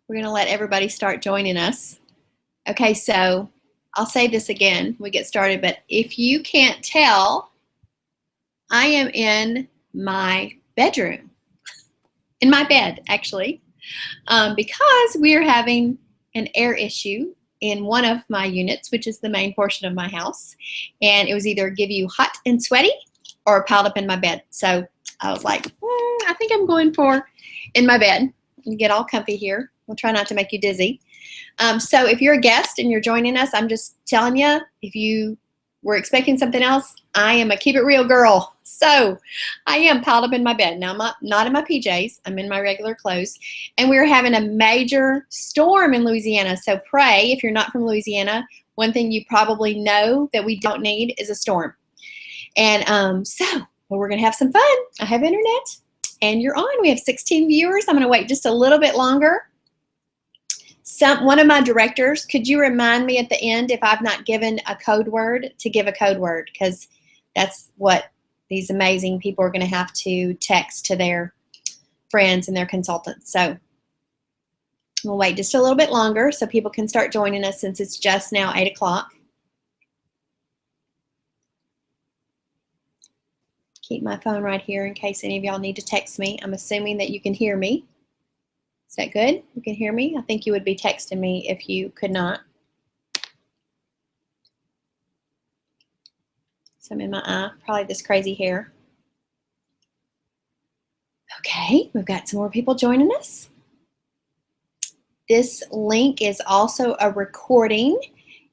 We're going to let everybody start joining us. Okay, so I'll say this again when we get started, but if you can't tell, I am in my bedroom, in my bed actually, because we are having an air issue in one of my units, which is the main portion of my house, and it was either give you hot and sweaty or piled up in my bed. So I was like, I think I'm going for in my bed and get all comfy here. We'll try not to make you dizzy. So if you're a guest and you're joining us, I'm just telling you, if you were expecting something else, I am a keep it real girl. So I am piled up in my bed. Now I'm not in my PJs. I'm in my regular clothes. And we're having a major storm in Louisiana. So pray, if you're not from Louisiana, one thing you probably know that we don't need is a storm. And well, we're going to have some fun. I have internet and you're on. We have 16 viewers. I'm going to wait just a little bit longer. One of my directors, could you remind me at the end if I've not given a code word to give a code word? Because that's what these amazing people are going to have to text to their friends and their consultants. So we'll wait just a little bit longer so people can start joining us since it's just now 8 o'clock. Keep my phone right here in case any of y'all need to text me. I'm assuming that you can hear me. Is that good? You can hear me? I think you would be texting me if you could not. Some in my eye, probably this crazy hair. Okay, we've got some more people joining us. This link is also a recording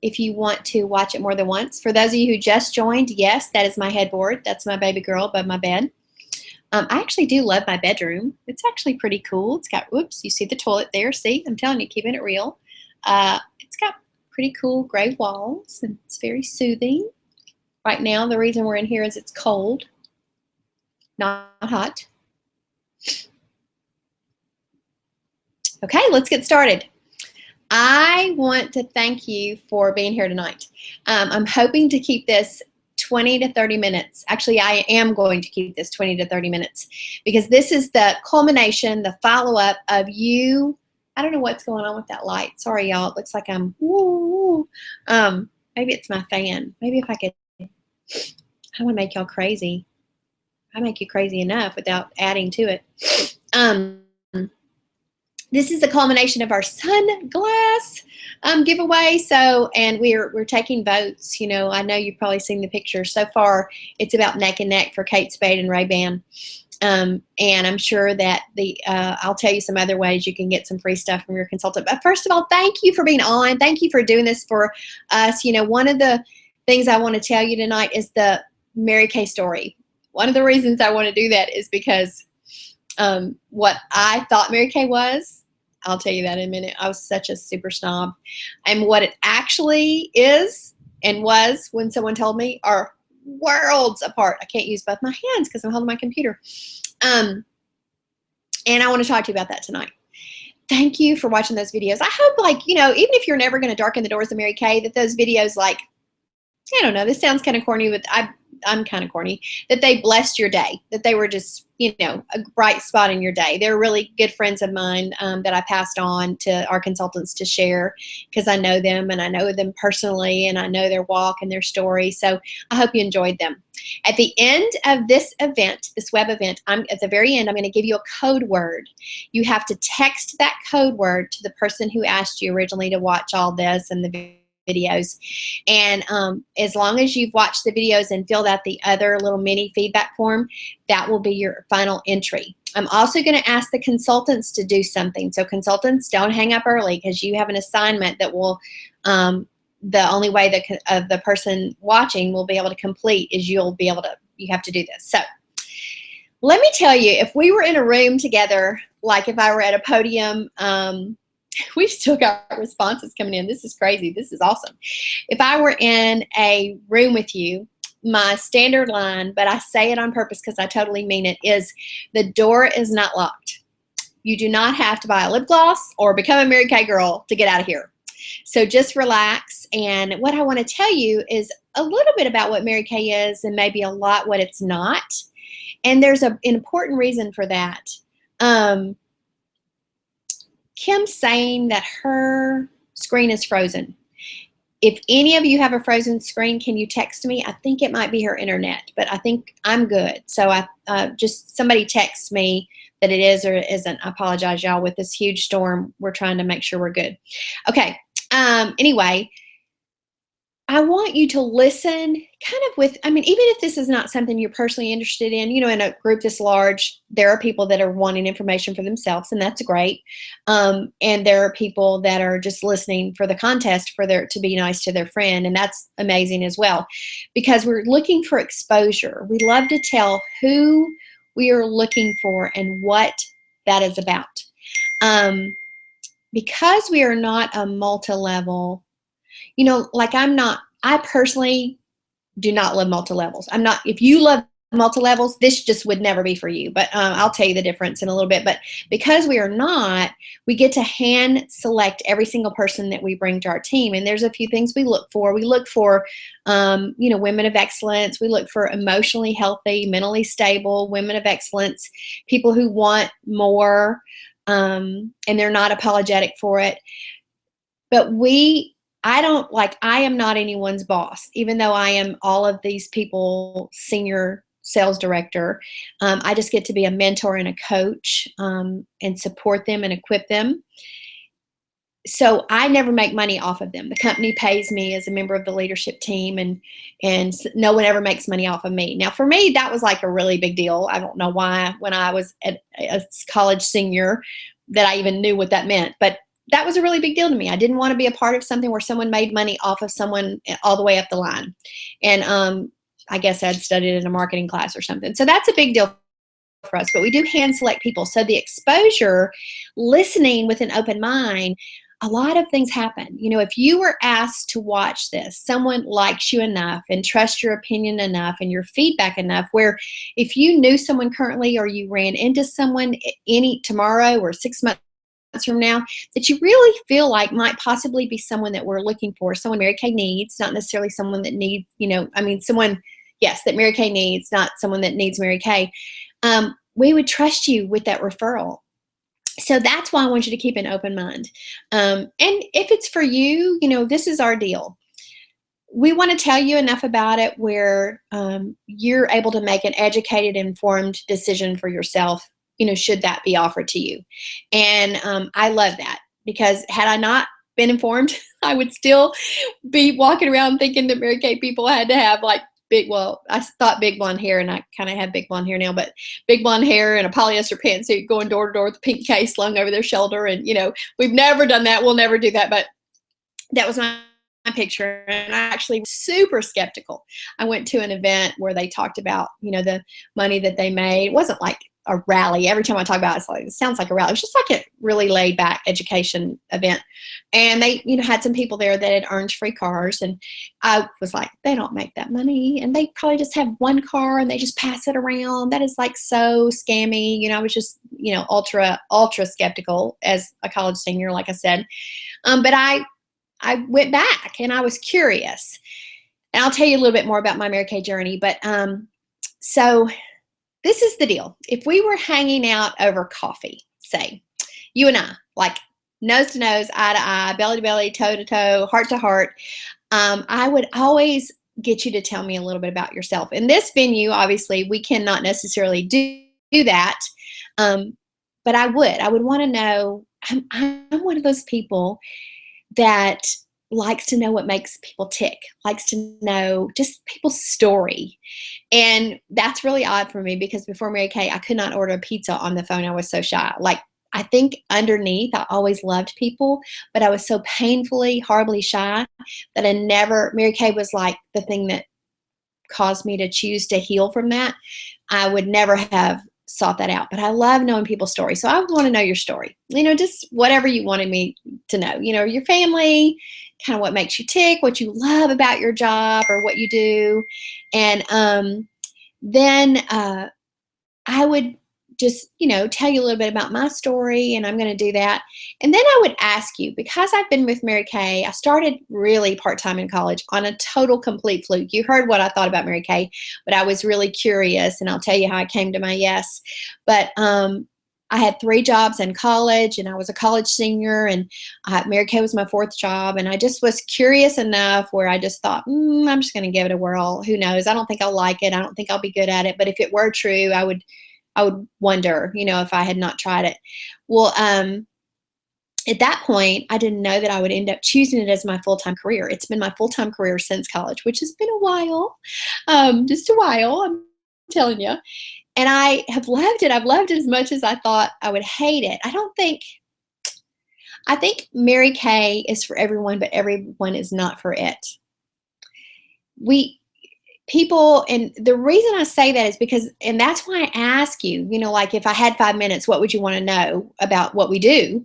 if you want to watch it more than once. For those of you who just joined, yes, that is my headboard. That's my baby girl above my bed. I actually do love my bedroom. It's actually pretty cool. It's got, whoops, you see the toilet there. See, I'm telling you, keeping it real. It's got pretty cool gray walls, and it's very soothing. Right now, the reason we're in here is it's cold, not hot. Okay, let's get started. I want to thank you for being here tonight. I'm hoping to keep this 20 to 30 minutes. Actually, I am going to keep this 20 to 30 minutes because this is the culmination, the follow-up of you. I don't know what's going on with that light. Sorry, y'all. It looks like I'm, woo. Maybe it's my fan. Maybe if I could, I don't want to make y'all crazy. I make you crazy enough without adding to it. This is the culmination of our sunglass giveaway. So, and we're taking votes. You know, I know you've probably seen the pictures. So far, it's about neck and neck for Kate Spade and Ray-Ban. And I'm sure that I'll tell you some other ways you can get some free stuff from your consultant. But first of all, thank you for being on. Thank you for doing this for us. You know, one of the things I want to tell you tonight is the Mary Kay story. One of the reasons I want to do that is because what I thought Mary Kay was, I'll tell you that in a minute. I was such a super snob. And what it actually is and was when someone told me are worlds apart. I can't use both my hands because I'm holding my computer. And I want to talk to you about that tonight. Thank you for watching those videos. I hope, like, you know, even if you're never going to darken the doors of Mary Kay, that those videos, like, I don't know, this sounds kind of corny, but I'm kind of corny, that they blessed your day, that they were just, you know, a bright spot in your day. They're really good friends of mine that I passed on to our consultants to share because I know them and I know them personally and I know their walk and their story. So I hope you enjoyed them. At the end of this event, this web event, at the very end, I'm going to give you a code word. You have to text that code word to the person who asked you originally to watch all this and the videos. And as long as you've watched the videos and filled out the other little mini feedback form, that will be your final entry. I'm also going to ask the consultants to do something. So consultants, don't hang up early because you have an assignment that will, the only way that the person watching will be able to complete is you have to do this. So let me tell you, if we were in a room together, like if I were at a podium, we've still got responses coming in. This is crazy. This is awesome. If I were in a room with you, my standard line, but I say it on purpose because I totally mean it, is the door is not locked. You do not have to buy a lip gloss or become a Mary Kay girl to get out of here. So just relax. And what I want to tell you is a little bit about what Mary Kay is and maybe a lot what it's not. And there's an important reason for that. Kim saying that her screen is frozen. If any of you have a frozen screen, can you text me? I think it might be her internet, but I think I'm good. So just somebody text me that it is or it isn't. I apologize, y'all. With this huge storm, we're trying to make sure we're good. Okay. Anyway, I want you to listen kind of with, I mean, even if this is not something you're personally interested in, you know, in a group this large, there are people that are wanting information for themselves, and that's great. And there are people that are just listening for the contest to be nice to their friend, and that's amazing as well, because we're looking for exposure. We love to tell who we are looking for and what that is about. Because we are not a multi-level, you know, like I personally do not love multi-levels. If you love multi-levels, this just would never be for you, but I'll tell you the difference in a little bit. But because we are not, we get to hand select every single person that we bring to our team. And there's a few things we look for. We look for, you know, women of excellence. We look for emotionally healthy, mentally stable women of excellence, people who want more, and they're not apologetic for it. But I am not anyone's boss, even though I am all of these people, senior sales director. I just get to be a mentor and a coach, and support them and equip them. So I never make money off of them. The company pays me as a member of the leadership team, and no one ever makes money off of me. Now, for me, that was like a really big deal. I don't know why when I was a college senior that I even knew what that meant, but that was a really big deal to me. I didn't want to be a part of something where someone made money off of someone all the way up the line. And I guess I'd studied in a marketing class or something. So that's a big deal for us, but we do hand select people. So the exposure, listening with an open mind, a lot of things happen. You know, if you were asked to watch this, someone likes you enough and trusts your opinion enough and your feedback enough, where if you knew someone currently or you ran into someone tomorrow or 6 months from now that you really feel like might possibly be someone that we're looking for, someone Mary Kay needs, not necessarily someone that needs, you know, I mean, someone, yes, that Mary Kay needs, not someone that needs Mary Kay, we would trust you with that referral. So that's why I want you to keep an open mind. And if it's for you, you know, this is our deal. We want to tell you enough about it where you're able to make an educated, informed decision for yourself, you know, should that be offered to you. And I love that, because had I not been informed, I would still be walking around thinking that Mary Kay people had to have like I thought big blonde hair, and I kind of have big blonde hair now, but big blonde hair and a polyester pantsuit going door to door with a pink case slung over their shoulder. And, you know, we've never done that. We'll never do that. But that was my picture, and I actually was super skeptical. I went to an event where they talked about, you know, the money that they made. It wasn't like a rally. Every time I talk about it, it sounds like a rally. It was just like a really laid back education event. And they, you know, had some people there that had earned free cars. And I was like, they don't make that money. And they probably just have one car and they just pass it around. That is like so scammy. You know, I was just, you know, ultra skeptical as a college senior, like I said. But I went back and I was curious. And I'll tell you a little bit more about my Mary Kay journey. But so this is the deal. If we were hanging out over coffee, say, you and I, like nose to nose, eye to eye, belly to belly, toe to toe, heart to heart, I would always get you to tell me a little bit about yourself. In this venue, obviously, we cannot necessarily do that, but I would want to know, I'm one of those people that likes to know what makes people tick, likes to know just people's story. And that's really odd for me, because before Mary Kay, I could not order a pizza on the phone. I was so shy. Like, I think underneath, I always loved people, but I was so painfully, horribly shy that Mary Kay was like the thing that caused me to choose to heal from that. I would never have sought that out, but I love knowing people's stories. So I want to know your story, you know, just whatever you wanted me to know, you know, your family, kind of what makes you tick, what you love about your job or what you do. And then I would just, you know, tell you a little bit about my story, and I'm going to do that. And then I would ask you, because I've been with Mary Kay, I started really part-time in college on a total complete fluke. You heard what I thought about Mary Kay, but I was really curious, and I'll tell you how I came to my yes. But I had 3 jobs in college, and I was a college senior, and Mary Kay was my 4th job, and I just was curious enough where I just thought, I'm just going to give it a whirl. Who knows? I don't think I'll like it. I don't think I'll be good at it. But if it were true, I would wonder, if I had not tried it. Well, at that point, I didn't know that I would end up choosing it as my full-time career. It's been my full-time career since college, which has been a while, just a while, I'm telling you. And I have loved it. I've loved it as much as I thought I would hate it. I think Mary Kay is for everyone, but everyone is not for it. People, and the reason I say that is because, and that's why I ask you, like if I had 5 minutes, what would you want to know about what we do?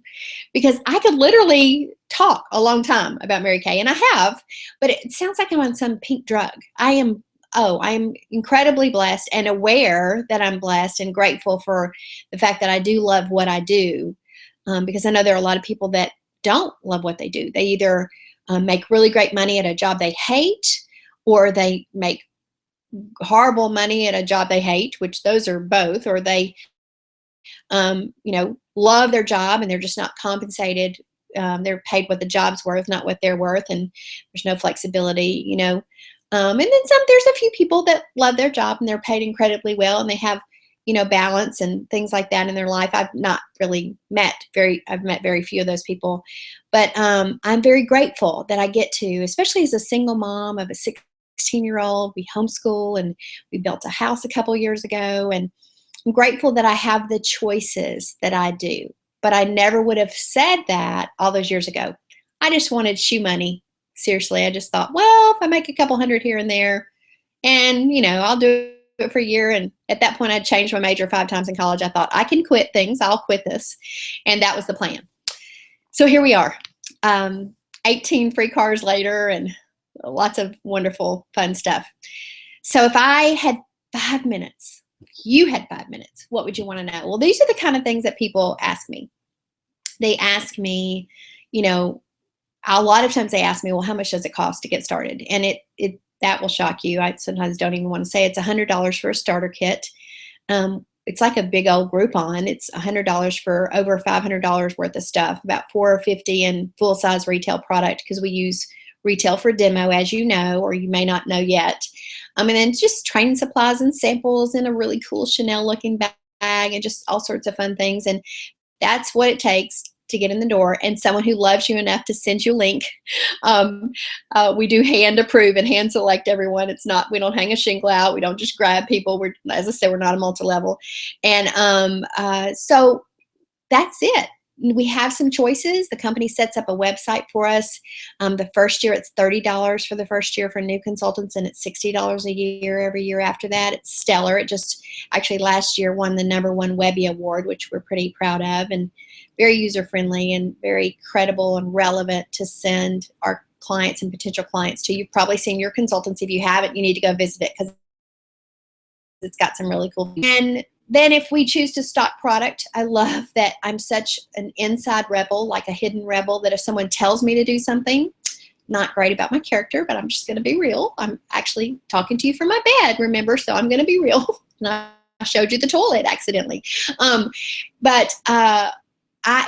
Because I could literally talk a long time about Mary Kay, and I have, but it sounds like I'm on some pink drug. I'm incredibly blessed and aware that I'm blessed and grateful for the fact that I do love what I do, because I know there are a lot of people that don't love what they do. They either make really great money at a job they hate, or they make horrible money at a job they hate, which those are both, or they, love their job and they're just not compensated. They're paid what the job's worth, not what they're worth, and there's no flexibility, and then there's a few people that love their job and they're paid incredibly well and they have, balance and things like that in their life. I've met very few of those people, but I'm very grateful that I get to, especially as a single mom of a 16-year-old, we homeschool and we built a house a couple years ago, and I'm grateful that I have the choices that I do. But I never would have said that all those years ago. I just wanted shoe money. Seriously, I just thought, well, if I make a couple hundred here and there, and I'll do it for a year. And at that point, I'd changed my major 5 times in college. I thought I can quit things. I'll quit this, and that was the plan. So here we are, 18 free cars later, and lots of wonderful, fun stuff. So if I had 5 minutes, if you had 5 minutes, what would you want to know? Well, these are the kind of things that people ask me. They ask me, a lot of times they ask me, well, how much does it cost to get started? And that will shock you. I sometimes don't even want to say it's $100 for a starter kit. It's like a big old Groupon. It's $100 for over $500 worth of stuff, about $450 in full-size retail product, because we use retail for demo, as you know, or you may not know yet. And then just training supplies and samples and a really cool Chanel-looking bag and just all sorts of fun things. And that's what it takes to get in the door, and someone who loves you enough to send you a link. We do hand approve and hand select everyone. We don't hang a shingle out. We don't just grab people. As I said, we're not a multi-level. And so that's it. We have some choices. The company sets up a website for us. The first year, it's $30 for the first year for new consultants, and it's $60 a year every year after that. It's stellar. It just actually last year won the #1 Webby Award, which we're pretty proud of, and very user-friendly and very credible and relevant to send our clients and potential clients to. You've probably seen your consultants. If you haven't, you need to go visit it because it's got some really cool. And then if we choose to stock product, I love that I'm such an inside rebel, like a hidden rebel, that if someone tells me to do something, not great about my character, but I'm just going to be real. I'm actually talking to you from my bed, remember, so I'm going to be real. And I showed you the toilet accidentally.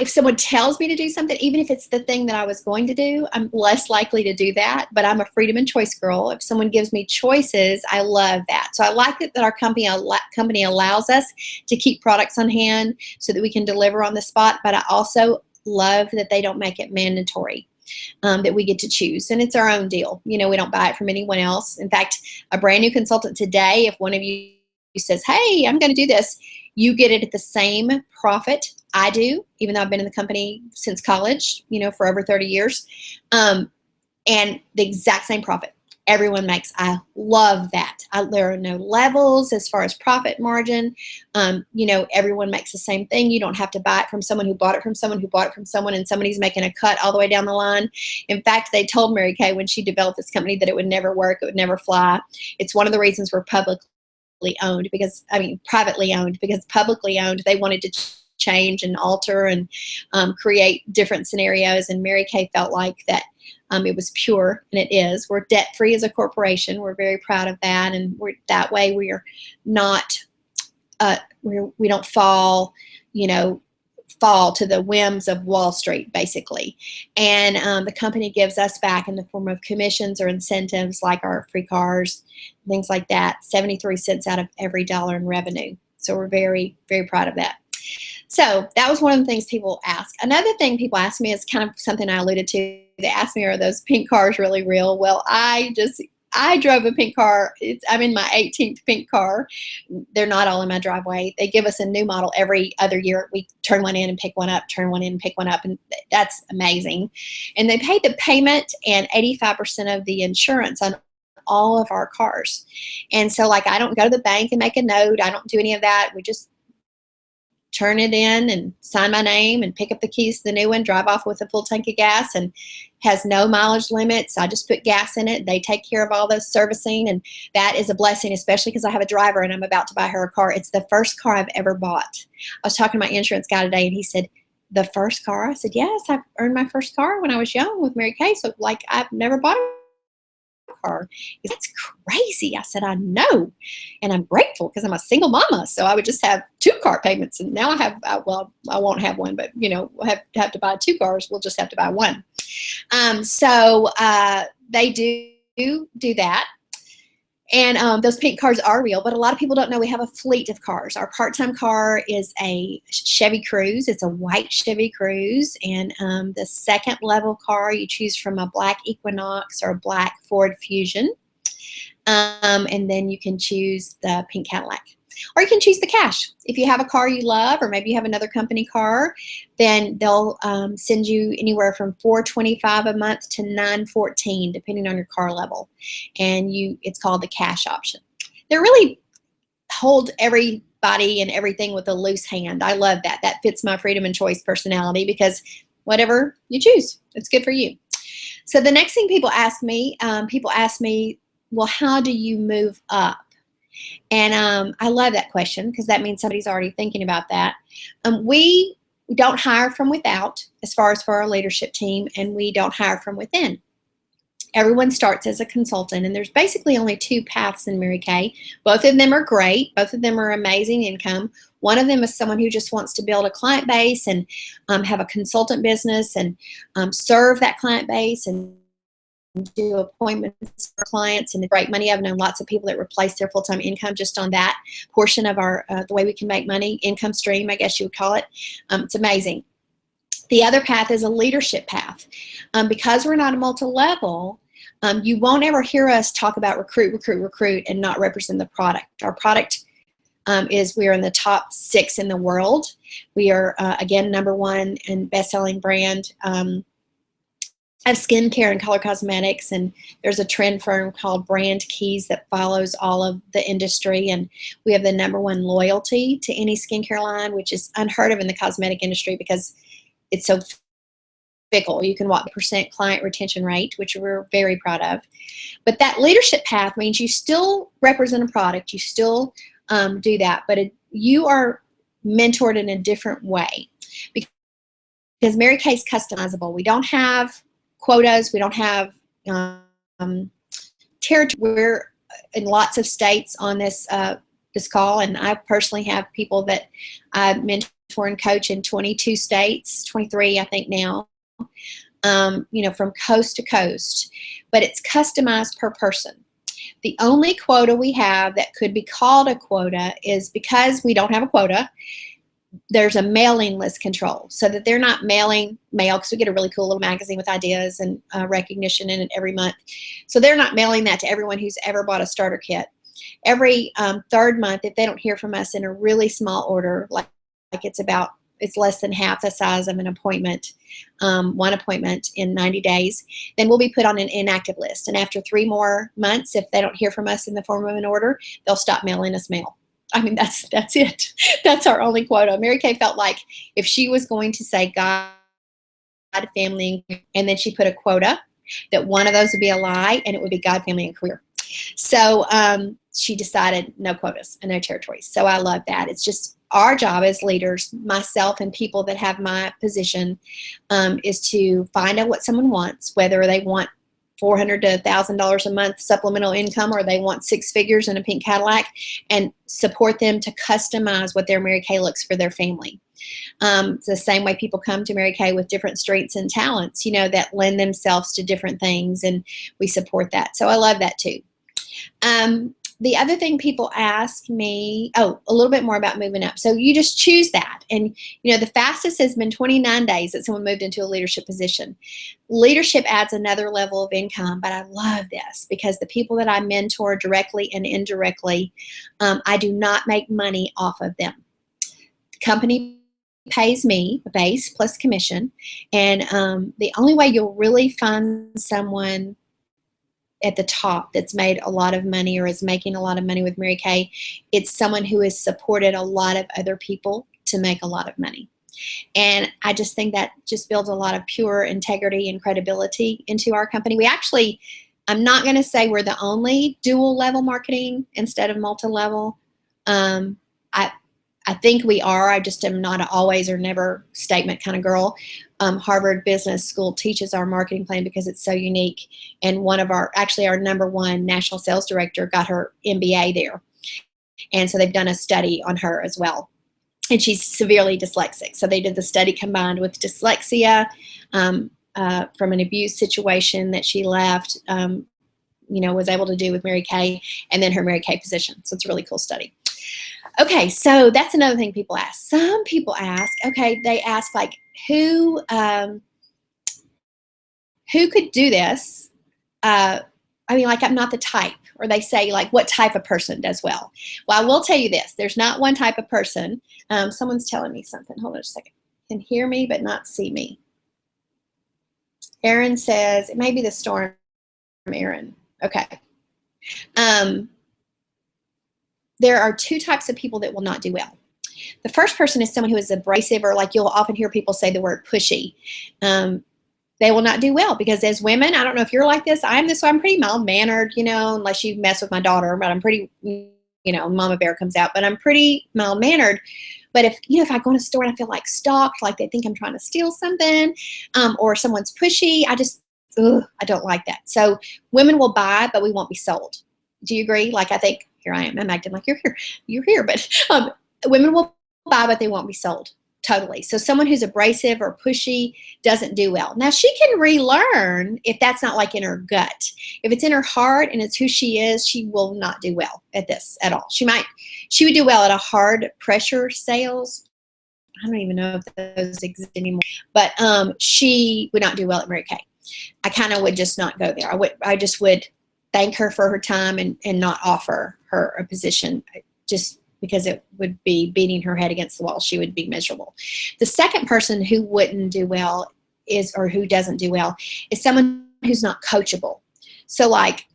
If someone tells me to do something, even if it's the thing that I was going to do, I'm less likely to do that, but I'm a freedom and choice girl. If someone gives me choices, I love that. So I like it that our company allows us to keep products on hand so that we can deliver on the spot, but I also love that they don't make it mandatory, that we get to choose, and it's our own deal. We don't buy it from anyone else. In fact, a brand new consultant today, if one of you says, hey, I'm going to do this, you get it at the same profit I do, even though I've been in the company since college, for over 30 years, and the exact same profit everyone makes. I love that. There are no levels as far as profit margin. Everyone makes the same thing. You don't have to buy it from someone who bought it from someone who bought it from someone, and somebody's making a cut all the way down the line. In fact, they told Mary Kay when she developed this company that it would never work. It would never fly. It's one of the reasons we're privately owned, because publicly owned, they wanted to change and alter and create different scenarios, and Mary Kay felt like that it was pure, and it is. We're debt-free as a corporation. We're very proud of that, and that way we are not we don't fall you know, fall to the whims of Wall Street, basically. And the company gives us back in the form of commissions or incentives like our free cars, things like that, 73 cents out of every dollar in revenue. So we're very, very proud of that. So that was one of the things people ask. Another thing people ask me is kind of something I alluded to. They asked me, are those pink cars really real? Well, I drove a pink car. I'm in my 18th pink car. They're not all in my driveway. They give us a new model every other year. We turn one in and pick one up, turn one in and pick one up, and that's amazing. And they pay the payment and 85% of the insurance on all of our cars. And so, like, I don't go to the bank and make a note. I don't do any of that. We just turn it in and sign my name and pick up the keys to the new one, drive off with a full tank of gas, and has no mileage limits. I just put gas in it. They take care of all the servicing, and that is a blessing, especially because I have a driver and I'm about to buy her a car. It's the first car I've ever bought. I was talking to my insurance guy today, and he said, the first car? I said, yes, I earned my first car when I was young with Mary Kay, so like I've never bought a car. That's crazy. I said, I know, and I'm grateful because I'm a single mama, so I would just have 2 car payments, and now I have, well, I won't have one, but you know, we'll have to buy 2 cars. We'll just have to buy one. So they do that. And those pink cars are real, but a lot of people don't know we have a fleet of cars. Our part-time car is a Chevy Cruze. It's a white Chevy Cruze. And the second level car, you choose from a black Equinox or a black Ford Fusion. And then you can choose the pink Cadillac. Or you can choose the cash. If you have a car you love, or maybe you have another company car, then they'll send you anywhere from $425 a month to $914, depending on your car level. And it's called the cash option. They really hold everybody and everything with a loose hand. I love that. That fits my freedom and choice personality, because whatever you choose, it's good for you. So the next thing people ask me, well, how do you move up? And I love that question, because that means somebody's already thinking about that. We don't hire from without, as far as for our leadership team, and we don't hire from within. Everyone starts as a consultant, and there's basically only 2 paths in Mary Kay. Both of them are great. Both of them are amazing income. One of them is someone who just wants to build a client base and have a consultant business and serve that client base and do appointments for clients and great money. I've known lots of people that replace their full-time income just on that portion of our the way we can make money, income stream, I guess you would call it. It's amazing. The other path is a leadership path. Because we're not a multi-level, you won't ever hear us talk about recruit, and not represent the product. Our product is we are in the top 6 in the world. We are, again, #1 and best-selling brand of skincare and color cosmetics, and there's a trend firm called Brand Keys that follows all of the industry, and we have the #1 loyalty to any skincare line, which is unheard of in the cosmetic industry because it's so fickle. You can watch % client retention rate, which we're very proud of. But that leadership path means you still represent a product, you still do that, but you are mentored in a different way, because Mary Kay's customizable. We don't have quotas. We don't have territory. We're in lots of states on this call, and I personally have people that I mentor and coach in 22 states, 23 I think now, you know, from coast to coast. But it's customized per person. The only quota we have that could be called a quota is, because we don't have a quota, there's a mailing list control, so that they're not mailing mail, because we get a really cool little magazine with ideas and recognition in it every month. So they're not mailing that to everyone who's ever bought a starter kit. Every 3rd month, if they don't hear from us in a really small order, like it's less than half the size of an appointment, 1 appointment in 90 days, then we'll be put on an inactive list. And after 3 more months, if they don't hear from us in the form of an order, they'll stop mailing us mail. I mean, that's it. That's our only quota. Mary Kay felt like if she was going to say God, family, and then she put a quota, that one of those would be a lie, and it would be God, family, and career. So she decided no quotas and no territories. So I love that. It's just our job as leaders, myself and people that have my position, is to find out what someone wants, whether they want $400 to $1,000 a month supplemental income, or they want 6 figures and a pink Cadillac, and support them to customize what their Mary Kay looks for their family. It's the same way people come to Mary Kay with different strengths and talents, you know, that lend themselves to different things, and we support that. So I love that too. The other thing people ask me, a little bit more about moving up. So you just choose that. And, you know, the fastest has been 29 days that someone moved into a leadership position. Leadership adds another level of income, but I love this because the people that I mentor directly and indirectly, I do not make money off of them. The company pays me a base plus commission. And the only way you'll really find someone at the top that's made a lot of money or is making a lot of money with Mary Kay, it's someone who has supported a lot of other people to make a lot of money. And I just think that just builds a lot of pure integrity and credibility into our company. We actually, I'm not going to say we're the only dual level marketing instead of multi-level. I think we are. I just am not an always or never statement kind of girl. Harvard Business School teaches our marketing plan because it's so unique. And one of our number one national sales director got her MBA there. And so they've done a study on her as well. And she's severely dyslexic. So they did the study combined with dyslexia from an abuse situation that she left, was able to do with Mary Kay, and then her Mary Kay position. So it's a really cool study. Okay, so that's another thing people ask. Some people ask, they ask like, who could do this? I'm not the type. Or they say like, what type of person does well? Well, I will tell you this. There's not one type of person. Someone's telling me something. Hold on a second. Can hear me but not see me. Aaron says, it may be the storm, Aaron. Okay. There are 2 types of people that will not do well. The first person is someone who is abrasive, or like you'll often hear people say the word pushy. They will not do well because as women, I don't know if you're like this, I'm this way. I'm pretty mild-mannered, unless you mess with my daughter, but I'm pretty, mama bear comes out, but I'm pretty mild-mannered. But if I go in a store and I feel like stalked, like they think I'm trying to steal something, or someone's pushy, I don't like that. So women will buy, but we won't be sold. Do you agree? Like, I think, here I am, I'm acting like you're here, but women will buy, but they won't be sold. Totally. So someone who's abrasive or pushy doesn't do well. Now, she can relearn if that's not like in her gut. If it's in her heart and it's who she is, she will not do well at this at all. She would do well at a hard pressure sales. I don't even know if those exist anymore, but she would not do well at Mary Kay. I kind of would just not go there. I just would thank her for her time and not offer her a position just because it would be beating her head against the wall. She would be miserable. The second person who wouldn't do well who doesn't do well is someone who's not coachable. So like,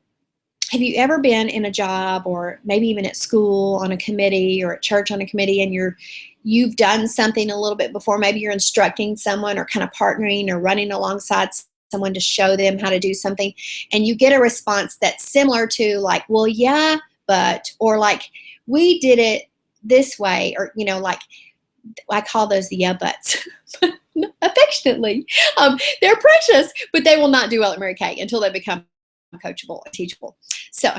have you ever been in a job or maybe even at school on a committee or at church on a committee and you've done something a little bit before, maybe you're instructing someone or kind of partnering or running alongside someone to show them how to do something, and you get a response that's similar to like, well, yeah, but, or like, we did it this way, or, like, I call those the yeah buts affectionately. They're precious, but they will not do well at Mary Kay until they become coachable and teachable. So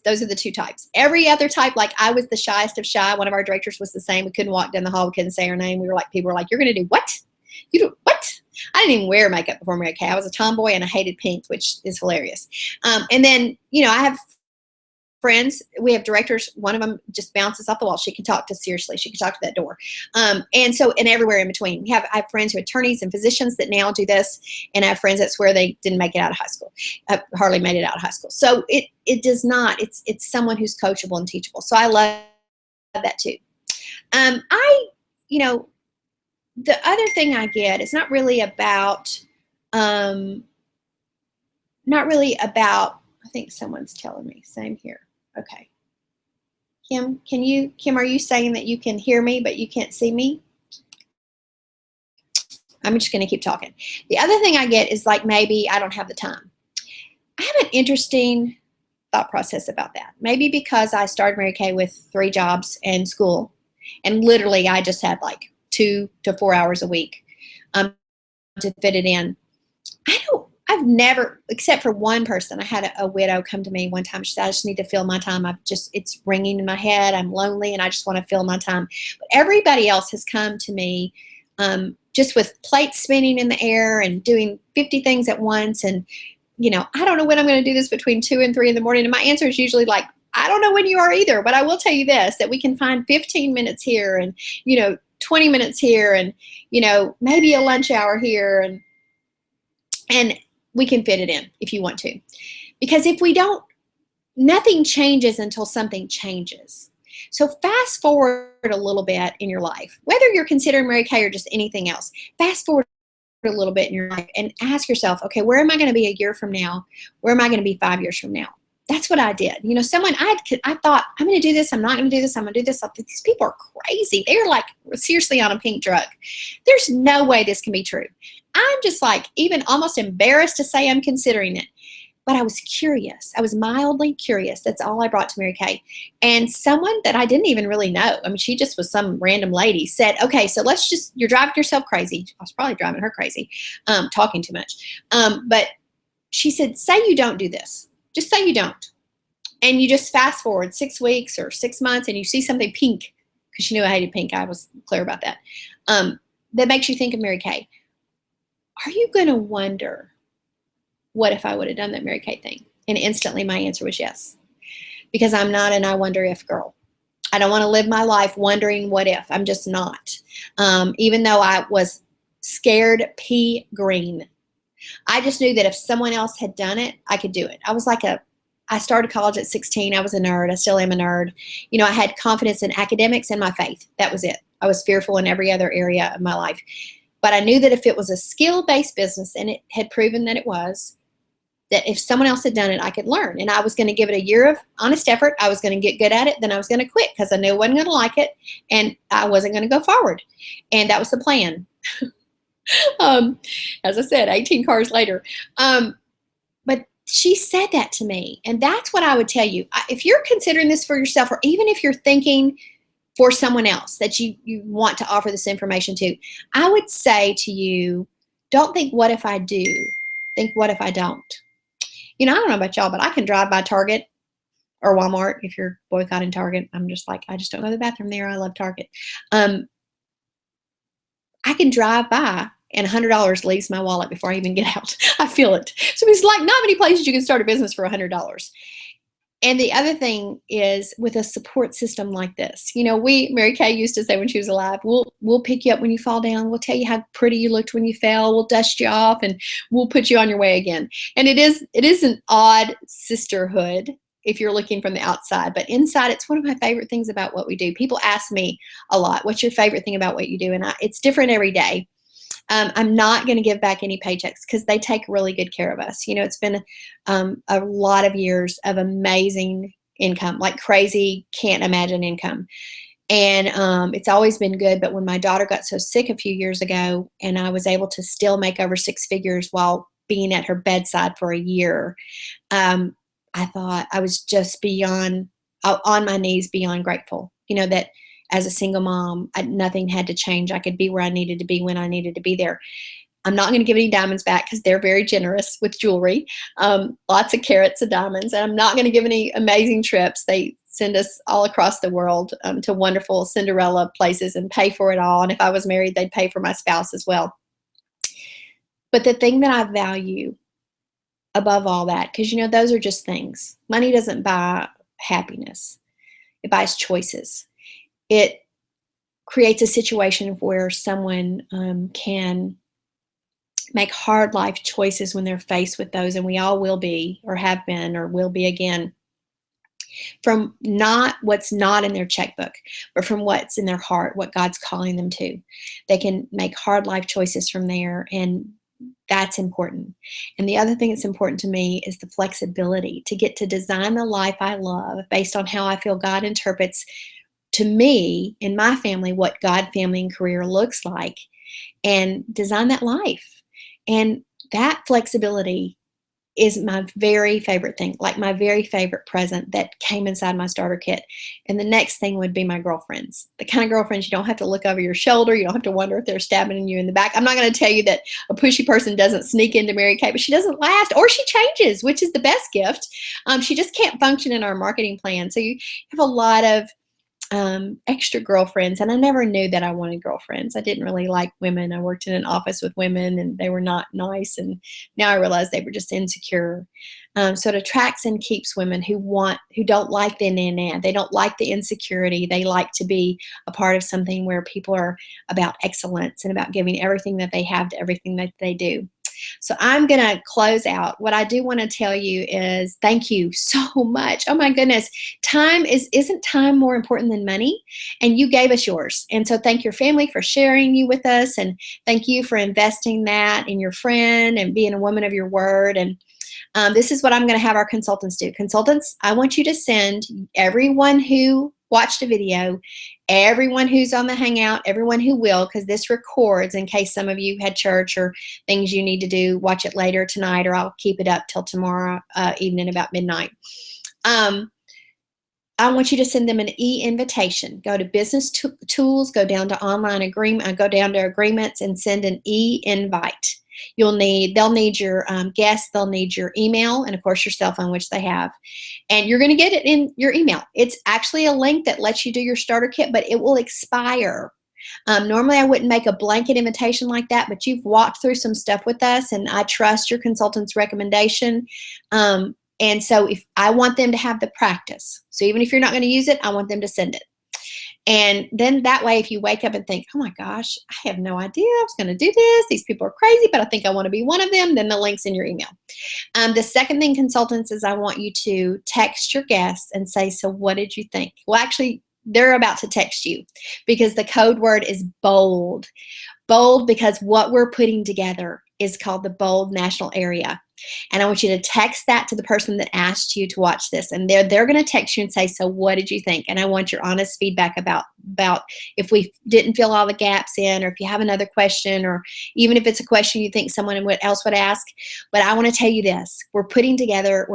those are the 2 types. Every other type, like I was the shyest of shy. One of our directors was the same. We couldn't walk down the hall. We couldn't say her name. People were like, you're going to do what? You do what? I didn't even wear makeup before Mary Kay. I was a tomboy and I hated pink, which is hilarious. And then, I have friends, we have directors, one of them just bounces off the wall. She can talk to seriously. She can talk to that door. And everywhere in between. I have friends who are attorneys and physicians that now do this. And I have friends that swear they didn't make it out of high school. Hardly made it out of high school. So it does not, it's someone who's coachable and teachable. So I love that too. The other thing I get is not really about, I think someone's telling me, same here. Okay. Kim, are you saying that you can hear me, but you can't see me? I'm just going to keep talking. The other thing I get is like, maybe I don't have the time. I have an interesting thought process about that. Maybe because I started Mary Kay with 3 jobs and school, and literally I just had like 2 to 4 hours a week to fit it in. I've never, except for one person, I had a widow come to me one time. She said, I just need to fill my time. It's ringing in my head. I'm lonely and I just want to fill my time. But everybody else has come to me just with plates spinning in the air and doing 50 things at once. And, I don't know when I'm going to do this between 2 and 3 in the morning. And my answer is usually like, I don't know when you are either, but I will tell you this, that we can find 15 minutes here and, 20 minutes here and, maybe a lunch hour here. And we can fit it in if you want to. Because if we don't, nothing changes until something changes. So fast forward a little bit in your life, whether you're considering Mary Kay or just anything else, fast forward a little bit in your life and ask yourself, okay, where am I going to be a year from now? Where am I going to be 5 years from now? That's what I did. I thought, I'm going to do this. I'm not going to do this. I'm going to do this. These people are crazy. They're like seriously on a pink drug. There's no way this can be true. I'm just like even almost embarrassed to say I'm considering it. But I was curious. I was mildly curious. That's all I brought to Mary Kay. And someone that I didn't even really know, I mean, she just was some random lady, said, okay, so you're driving yourself crazy. I was probably driving her crazy, talking too much. But she said, say you don't do this. Just say you don't. And you just fast forward 6 weeks or 6 months and you see something pink, because she knew I hated pink. I was clear about that. That makes you think of Mary Kay. Are you going to wonder, what if I would have done that Mary Kay thing? And instantly my answer was yes. Because I'm not an I wonder if girl. I don't want to live my life wondering what if. I'm just not. Even though I was scared pea green. I just knew that if someone else had done it, I could do it. I started college at 16. I was a nerd. I still am a nerd. I had confidence in academics and my faith. That was it. I was fearful in every other area of my life. But I knew that if it was a skill-based business, and it had proven that it was, that if someone else had done it, I could learn. And I was going to give it a year of honest effort. I was going to get good at it. Then I was going to quit because I knew I wasn't going to like it. And I wasn't going to go forward. And that was the plan. As I said, 18 cars later. But she said that to me. And that's what I would tell you. If you're considering this for yourself, or even if you're thinking for someone else that you want to offer this information to, I would say to you, don't think, what if I do? Think, what if I don't? I don't know about y'all, but I can drive by Target or Walmart. If you're boycotting Target, I'm just like, I just don't go to the bathroom there. I love Target. I can drive by and $100 leaves my wallet before I even get out. I feel it. So it's like not many places you can start a business for $100. And the other thing is, with a support system like this, Mary Kay used to say when she was alive, we'll pick you up when you fall down. We'll tell you how pretty you looked when you fell. We'll dust you off and we'll put you on your way again. And it is an odd sisterhood if you're looking from the outside, but inside, it's one of my favorite things about what we do. People ask me a lot, what's your favorite thing about what you do? And it's different every day. I'm not going to give back any paychecks because they take really good care of us. It's been a lot of years of amazing income, like crazy, can't imagine income. And it's always been good. But when my daughter got so sick a few years ago and I was able to still make over 6 figures while being at her bedside for a year, I thought I was just on my knees, beyond grateful, that as a single mom, nothing had to change. I could be where I needed to be when I needed to be there. I'm not going to give any diamonds back because they're very generous with jewelry, lots of carats of diamonds. And I'm not going to give any amazing trips. They send us all across the world to wonderful Cinderella places and pay for it all. And if I was married, they'd pay for my spouse as well. But the thing that I value above all that, because, those are just things. Money doesn't buy happiness. It buys choices. It creates a situation where someone can make hard life choices when they're faced with those, and we all will be, or have been, or will be again, from not what's not in their checkbook, but from what's in their heart, what God's calling them to. They can make hard life choices from there, and that's important. And the other thing that's important to me is the flexibility to get to design the life I love based on how I feel God interprets to me in my family what God, family, and career looks like, and design that life. And that flexibility is my very favorite thing, like my very favorite present that came inside my starter kit. And the next thing would be my girlfriends, the kind of girlfriends you don't have to look over your shoulder. You don't have to wonder if they're stabbing you in the back. I'm not going to tell you that a pushy person doesn't sneak into Mary Kate, but she doesn't last, or she changes, which is the best gift. She just can't function in our marketing plan. So you have a lot of extra girlfriends, and I never knew that I wanted girlfriends. I didn't really like women. I worked in an office with women, and they were not nice, and now I realize they were just insecure. So it attracts and keeps women who don't like the nah. They don't like the insecurity. They like to be a part of something where people are about excellence and about giving everything that they have to everything that they do. So I'm going to close out. What I do want to tell you is thank you so much. Oh my goodness. Isn't time more important than money? And you gave us yours. And so thank your family for sharing you with us. And thank you for investing that in your friend and being a woman of your word. And this is what I'm going to have our consultants do. Consultants, I want you to send everyone who watched a video, everyone who's on the hangout, everyone who will, because this records in case some of you had church or things you need to do, watch it later tonight, or I'll keep it up till tomorrow evening about midnight. I want you to send them an e-invitation. Go to business tools, go down to online agreement, go down to agreements and send an e-invite. They'll need your guests, they'll need your email, and of course your cell phone, which they have. And you're going to get it in your email. It's actually a link that lets you do your starter kit, but it will expire. Normally I wouldn't make a blanket invitation like that, but you've walked through some stuff with us, and I trust your consultant's recommendation. And so if I want them to have the practice, so even if you're not going to use it, I want them to send it. And then that way, if you wake up and think, oh my gosh, I have no idea I was going to do this. These people are crazy, but I think I want to be one of them. Then the link's in your email. The second thing, consultants, is I want you to text your guests and say, so what did you think? Well, actually, they're about to text you because the code word is bold. Bold because what we're putting together is called the Bold National Area. And I want you to text that to the person that asked you to watch this. And they're going to text you and say, so what did you think? And I want your honest feedback about if we didn't fill all the gaps in, or if you have another question, or even if it's a question you think someone else would ask. But I want to tell you this. We're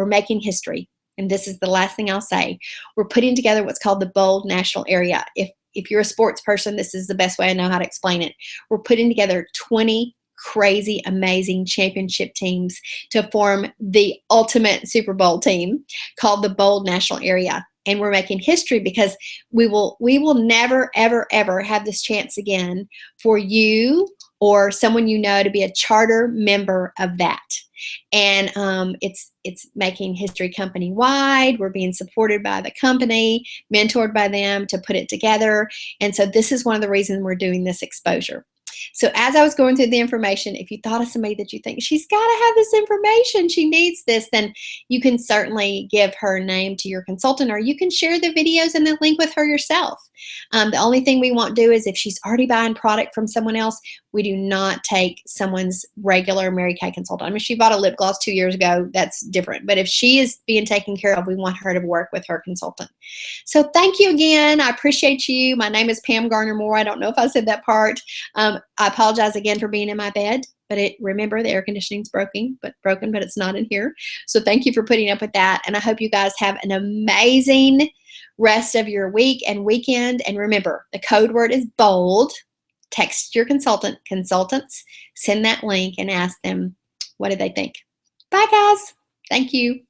making history. And this is the last thing I'll say. We're putting together what's called the Bold National Area. If you're a sports person, this is the best way I know how to explain it. We're putting together 20 crazy, amazing championship teams to form the ultimate Super Bowl team called the Bold National Area. And we're making history because we will never, ever, ever have this chance again for you or someone you know to be a charter member of that. And it's making history company-wide. We're being supported by the company, mentored by them to put it together. And so this is one of the reasons we're doing this exposure. So as I was going through the information, if you thought of somebody that you think, she's got to have this information, she needs this, then you can certainly give her name to your consultant, or you can share the videos and the link with her yourself. The only thing we won't do is if she's already buying product from someone else, we do not take someone's regular Mary Kay consultant. I mean, she bought a lip gloss 2 years ago, that's different. But if she is being taken care of, we want her to work with her consultant. So thank you again. I appreciate you. My name is Pam Garner-Moore. I don't know if I said that part. I apologize again for being in my bed, but remember the air conditioning's broken, but it's not in here. So thank you for putting up with that. And I hope you guys have an amazing rest of your week and weekend. And remember, the code word is bold. Text your consultants, send that link and ask them, what did they think? Bye guys. Thank you.